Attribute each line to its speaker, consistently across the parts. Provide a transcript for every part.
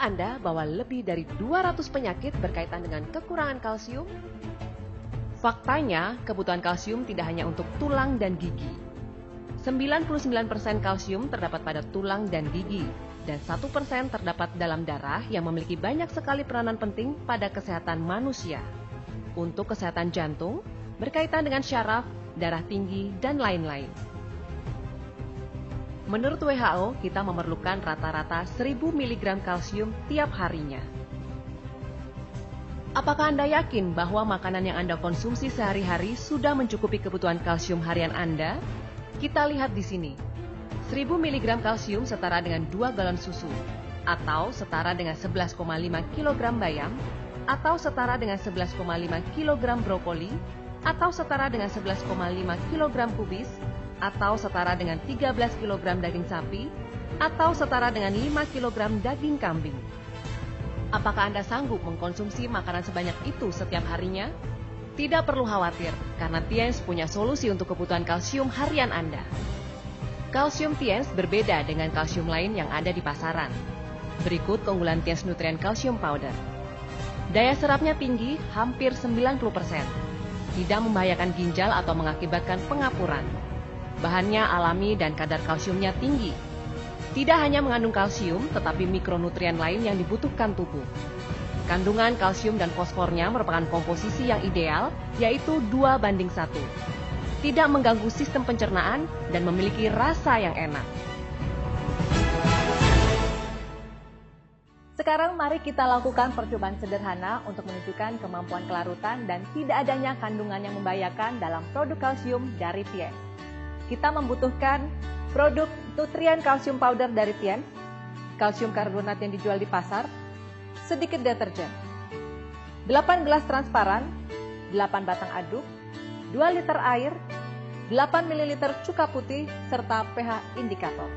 Speaker 1: Tahukah Anda bahwa lebih dari 200 penyakit berkaitan dengan kekurangan kalsium? Faktanya, kebutuhan kalsium tidak hanya untuk tulang dan gigi. 99% kalsium terdapat pada tulang dan gigi, dan 1% terdapat dalam darah yang memiliki banyak sekali peranan penting pada kesehatan manusia. Untuk kesehatan jantung, berkaitan dengan syaraf, darah tinggi, dan lain-lain. Menurut WHO, kita memerlukan rata-rata 1000 mg kalsium tiap harinya. Apakah Anda yakin bahwa makanan yang Anda konsumsi sehari-hari sudah mencukupi kebutuhan kalsium harian Anda? Kita lihat di sini. 1000 mg kalsium setara dengan 2 galon susu, atau setara dengan 11,5 kg bayam, atau setara dengan 11,5 kg brokoli, atau setara dengan 11,5 kg kubis, atau setara dengan 13 kg daging sapi, atau setara dengan 5 kg daging kambing. Apakah Anda sanggup mengkonsumsi makanan sebanyak itu setiap harinya? Tidak perlu khawatir, karena Tiens punya solusi untuk kebutuhan kalsium harian Anda. Kalsium Tiens berbeda dengan kalsium lain yang ada di pasaran. Berikut keunggulan Tiens Nutrien Calcium Powder. Daya serapnya tinggi, hampir 90%. Tidak membahayakan ginjal atau mengakibatkan pengapuran. Bahannya alami dan kadar kalsiumnya tinggi. Tidak hanya mengandung kalsium, tetapi mikronutrien lain yang dibutuhkan tubuh. Kandungan kalsium dan fosfornya merupakan komposisi yang ideal, yaitu 2:1. Tidak mengganggu sistem pencernaan dan memiliki rasa yang enak.
Speaker 2: Sekarang mari kita lakukan percobaan sederhana untuk menunjukkan kemampuan kelarutan dan tidak adanya kandungan yang membahayakan dalam produk kalsium dari Tiens. Kita membutuhkan produk Nutrien Calcium Powder dari Tiens, kalsium karbonat yang dijual di pasar, sedikit deterjen, 8 gelas transparan, 8 batang aduk, 2 liter air, 8 ml cuka putih, serta pH indikator.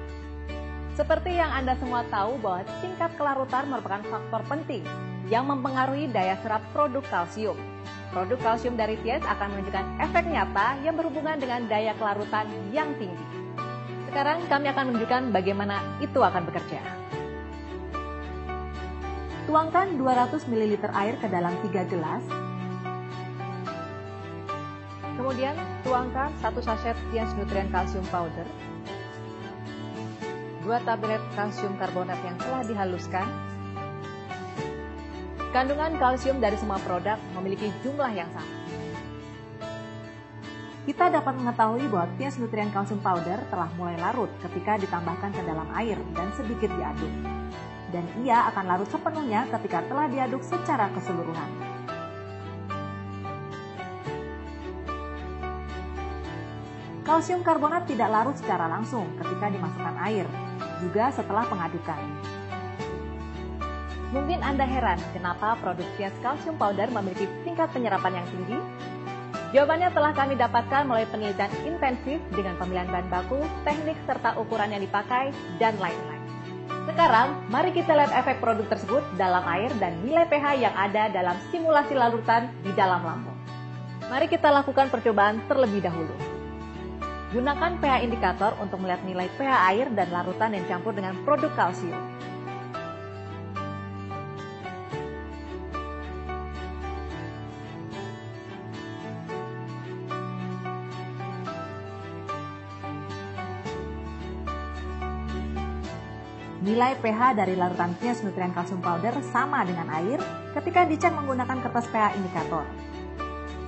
Speaker 2: Seperti yang Anda semua tahu bahwa tingkat kelarutan merupakan faktor penting yang mempengaruhi daya serap produk kalsium. Produk kalsium dari Tiens akan menunjukkan efek nyata yang berhubungan dengan daya kelarutan yang tinggi. Sekarang kami akan menunjukkan bagaimana itu akan bekerja. Tuangkan 200 ml air ke dalam 3 gelas. Kemudian tuangkan 1 sachet Tiens Nutrien Calcium Powder, 2 tablet kalsium karbonat yang telah dihaluskan. Kandungan kalsium dari semua produk memiliki jumlah yang sama. Kita dapat mengetahui bahwa Tiens Nutrien Calcium Powder telah mulai larut ketika ditambahkan ke dalam air dan sedikit diaduk. Dan ia akan larut sepenuhnya ketika telah diaduk secara keseluruhan. Kalsium karbonat tidak larut secara langsung ketika dimasukkan air, juga setelah pengadukan. Mungkin Anda heran kenapa produk Tiens Calcium Powder memiliki tingkat penyerapan yang tinggi? Jawabannya telah kami dapatkan melalui penelitian intensif dengan pemilihan bahan baku, teknik serta ukuran yang dipakai, dan lain-lain. Sekarang, mari kita lihat efek produk tersebut dalam air dan nilai pH yang ada dalam simulasi larutan di dalam lambung. Mari kita lakukan percobaan terlebih dahulu. Gunakan pH indikator untuk melihat nilai pH air dan larutan yang campur dengan produk kalsium. Nilai pH dari larutan Tiens Nutrien Calcium Powder sama dengan air ketika dicek menggunakan kertas pH indikator.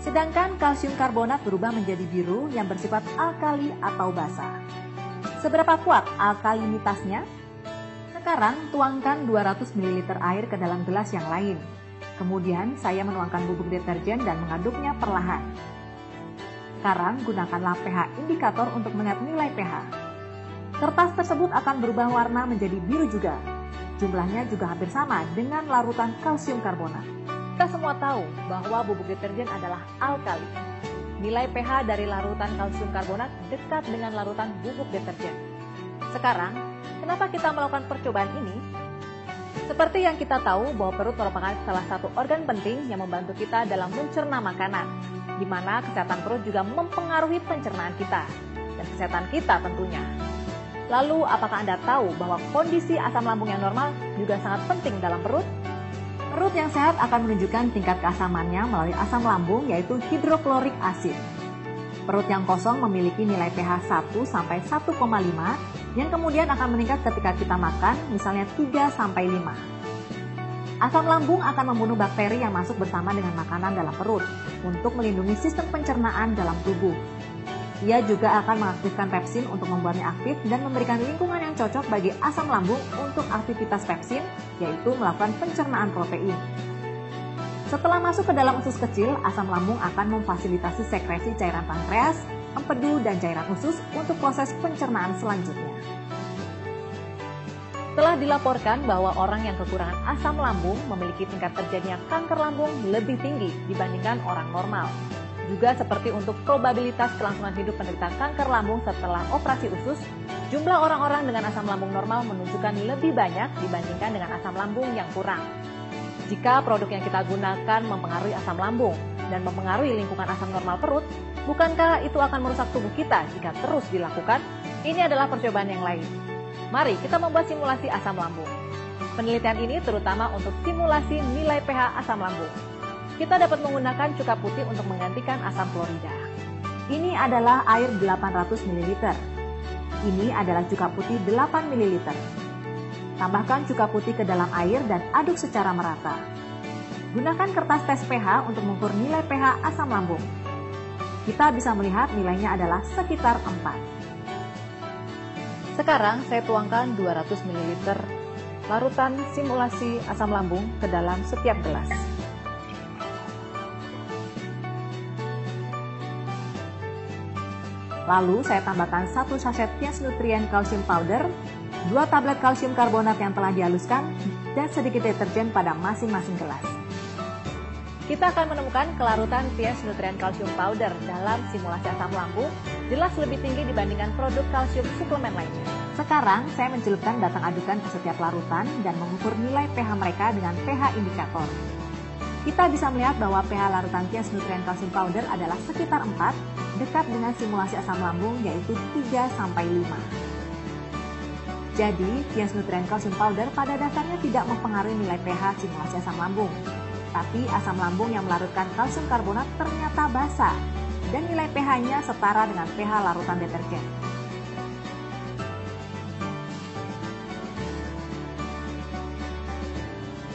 Speaker 2: Sedangkan kalsium karbonat berubah menjadi biru yang bersifat alkali atau basa. Seberapa kuat alkalinitasnya? Sekarang tuangkan 200 ml air ke dalam gelas yang lain. Kemudian saya menuangkan bubuk deterjen dan mengaduknya perlahan. Sekarang gunakanlah pH indikator untuk melihat nilai pH. Kertas tersebut akan berubah warna menjadi biru juga. Jumlahnya juga hampir sama dengan larutan kalsium karbonat. Kita semua tahu bahwa bubuk deterjen adalah alkali. Nilai pH dari larutan kalsium karbonat dekat dengan larutan bubuk deterjen. Sekarang, kenapa kita melakukan percobaan ini? Seperti yang kita tahu bahwa perut merupakan salah satu organ penting yang membantu kita dalam mencerna makanan, di mana kesehatan perut juga mempengaruhi pencernaan kita, dan kesehatan kita tentunya. Lalu, apakah Anda tahu bahwa kondisi asam lambung yang normal juga sangat penting dalam perut? Perut yang sehat akan menunjukkan tingkat keasamannya melalui asam lambung, yaitu hidroklorik asid. Perut yang kosong memiliki nilai pH 1 sampai 1,5 yang kemudian akan meningkat ketika kita makan, misalnya 3 sampai 5. Asam lambung akan membunuh bakteri yang masuk bersama dengan makanan dalam perut untuk melindungi sistem pencernaan dalam tubuh. Ia juga akan mengaktifkan pepsin untuk membuatnya aktif dan memberikan lingkungan yang cocok bagi asam lambung untuk aktivitas pepsin, yaitu melakukan pencernaan protein. Setelah masuk ke dalam usus kecil, asam lambung akan memfasilitasi sekresi cairan pankreas, empedu, dan cairan usus untuk proses pencernaan selanjutnya. Telah dilaporkan bahwa orang yang kekurangan asam lambung memiliki tingkat terjadinya kanker lambung lebih tinggi dibandingkan orang normal. Juga seperti untuk probabilitas kelangsungan hidup penderita kanker lambung setelah operasi usus, jumlah orang-orang dengan asam lambung normal menunjukkan lebih banyak dibandingkan dengan asam lambung yang kurang. Jika produk yang kita gunakan mempengaruhi asam lambung dan mempengaruhi lingkungan asam normal perut, bukankah itu akan merusak tubuh kita jika terus dilakukan? Ini adalah percobaan yang lain. Mari kita membuat simulasi asam lambung. Penelitian ini terutama untuk simulasi nilai pH asam lambung. Kita dapat menggunakan cuka putih untuk menggantikan asam klorida. Ini adalah air 800 ml. Ini adalah cuka putih 8 ml. Tambahkan cuka putih ke dalam air dan aduk secara merata. Gunakan kertas tes pH untuk mengukur nilai pH asam lambung. Kita bisa melihat nilainya adalah sekitar 4. Sekarang saya tuangkan 200 ml larutan simulasi asam lambung ke dalam setiap gelas. Lalu saya tambahkan 1 sachet Tiens Nutrien Calcium Powder, 2 tablet kalsium karbonat yang telah dihaluskan, dan sedikit deterjen pada masing-masing gelas. Kita akan menemukan kelarutan Tiens Nutrien Calcium Powder dalam simulasi asam lambung jelas lebih tinggi dibandingkan produk kalsium suplemen lainnya. Sekarang, saya mencelupkan batang adukan ke setiap larutan dan mengukur nilai pH mereka dengan pH indikator. Kita bisa melihat bahwa pH larutan Tiens Nutrien Calcium Powder adalah sekitar 4, dekat dengan simulasi asam lambung yaitu 3 sampai 5. Jadi, Tiens Nutrien Calcium Powder pada dasarnya tidak mempengaruhi nilai pH simulasi asam lambung. Tapi asam lambung yang melarutkan kalsium karbonat ternyata basa, dan nilai pH-nya setara dengan pH larutan deterjen.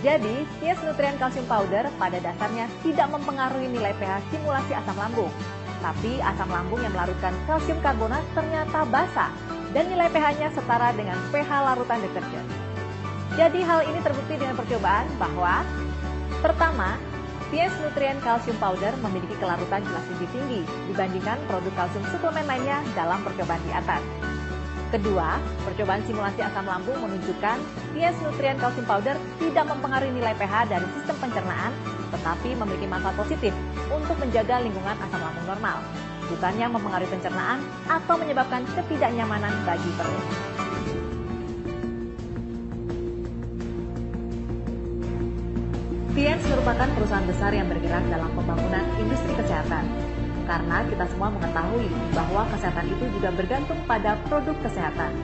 Speaker 2: Jadi, Tiens Nutrien Calcium Powder pada dasarnya tidak mempengaruhi nilai pH simulasi asam lambung. Tapi asam lambung yang melarutkan kalsium karbonat ternyata basa, dan nilai pH-nya setara dengan pH larutan deterjen. Jadi hal ini terbukti dengan percobaan bahwa pertama, Tiens Nutrien Calcium Powder memiliki kelarutan jelas lebih tinggi dibandingkan produk kalsium suplemen lainnya dalam percobaan di atas. Kedua, percobaan simulasi asam lambung menunjukkan Tiens Nutrien Calcium Powder tidak mempengaruhi nilai pH dari sistem pencernaan, tetapi memiliki manfaat positif untuk menjaga lingkungan asam lambung normal, bukannya mempengaruhi pencernaan atau menyebabkan ketidaknyamanan bagi perut. Tiens merupakan perusahaan besar yang bergerak dalam pembangunan industri kesehatan. Karena kita semua mengetahui bahwa kesehatan itu juga bergantung pada produk kesehatan.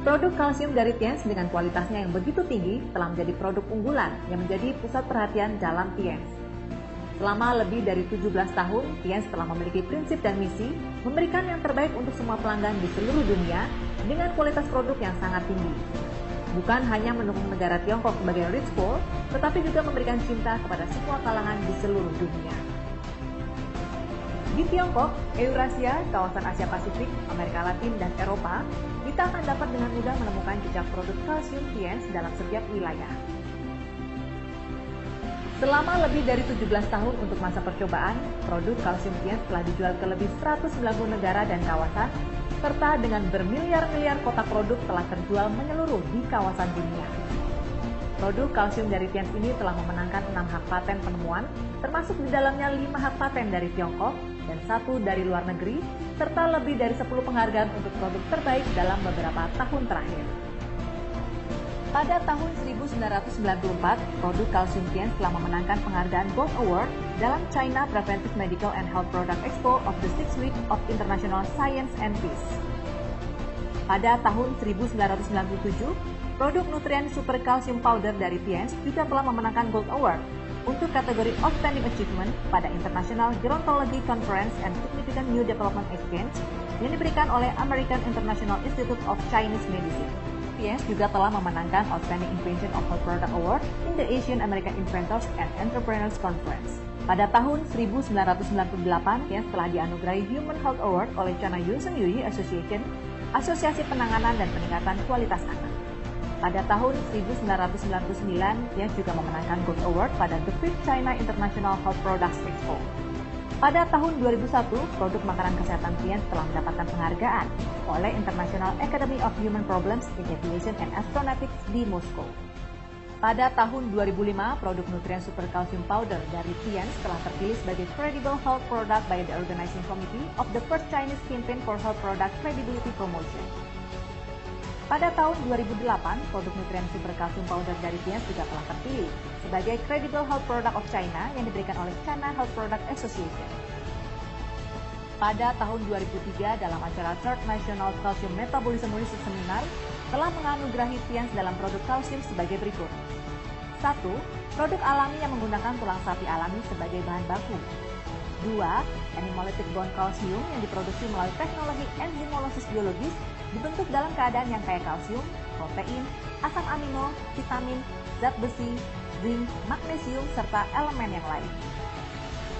Speaker 2: Produk kalsium dari Tiens dengan kualitasnya yang begitu tinggi telah menjadi produk unggulan yang menjadi pusat perhatian dalam Tiens. Selama lebih dari 17 tahun, Tiens telah memiliki prinsip dan misi memberikan yang terbaik untuk semua pelanggan di seluruh dunia dengan kualitas produk yang sangat tinggi. Bukan hanya mendukung negara Tiongkok sebagai rich pool, tetapi juga memberikan cinta kepada semua kalangan di seluruh dunia. Di Tiongkok, Eurasia, kawasan Asia Pasifik, Amerika Latin, dan Eropa, kita akan dapat dengan mudah menemukan jejak produk kalsium Tiens dalam setiap wilayah. Selama lebih dari 17 tahun untuk masa percobaan, produk kalsium Tiens telah dijual ke lebih 190 negara dan kawasan, serta dengan bermiliar-miliar kotak produk telah terjual menyeluruh di kawasan dunia. Produk kalsium dari Tiens ini telah memenangkan 6 hak paten penemuan, termasuk di dalamnya 5 hak paten dari Tiongkok dan 1 dari luar negeri, serta lebih dari 10 penghargaan untuk produk terbaik dalam beberapa tahun terakhir. Pada tahun 1994, produk kalsium Tiens telah memenangkan penghargaan Gold Award dalam China Preventive Medical and Health Product Expo of the 6th Week of International Science and Peace. Pada tahun 1997, produk nutrien super calcium powder dari Tiens juga telah memenangkan Gold Award untuk kategori Outstanding Achievement pada International Gerontology Conference and Significant New Development Exchange yang diberikan oleh American International Institute of Chinese Medicine. Tiens juga telah memenangkan Outstanding Invention of Health Product Award in the Asian American Inventors and Entrepreneurs Conference. Pada tahun 1998, Tiens telah dianugerahi Human Health Award oleh China Yusen Yuyi Association, Asosiasi Penanganan dan Peningkatan Kualitas Anak. Pada tahun 1999, Tiens juga memenangkan Gold Award pada The 5th China International Health Products Expo. Pada tahun 2001, produk makanan kesehatan Tiens telah mendapatkan penghargaan oleh International Academy of Human Problems in Aviation and Astronautics di Moskow. Pada tahun 2005, produk nutrien super calcium powder dari Tiens telah terpilih sebagai Credible Health Product by the Organizing Committee of the First Chinese Campaign for Health Product Credibility Promotion. Pada tahun 2008, produk nutrien super calcium powder dari Tiens juga telah terpilih sebagai Credible Health Product of China yang diberikan oleh China Health Product Association. Pada tahun 2003, dalam acara Third National Calcium Metabolism Research Seminar, telah menganugerahi Tiens dalam produk kalsium sebagai berikut. 1. Produk alami yang menggunakan tulang sapi alami sebagai bahan baku. 2. Animalytic bone calcium yang diproduksi melalui teknologi enzimolosis biologis dibentuk dalam keadaan yang kaya kalsium, protein, asam amino, vitamin, zat besi, zinc, magnesium, serta elemen yang lain.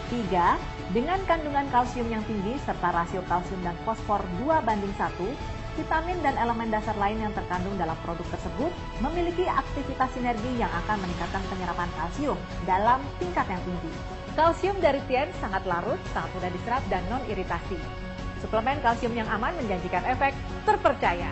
Speaker 2: 3. Dengan kandungan kalsium yang tinggi serta rasio kalsium dan fosfor 2:1, vitamin dan elemen dasar lain yang terkandung dalam produk tersebut memiliki aktivitas sinergi yang akan meningkatkan penyerapan kalsium dalam tingkat yang tinggi. Kalsium dari Tiens sangat larut, sangat mudah diserap, dan non-iritasi. Suplemen kalsium yang aman menjanjikan efek terpercaya.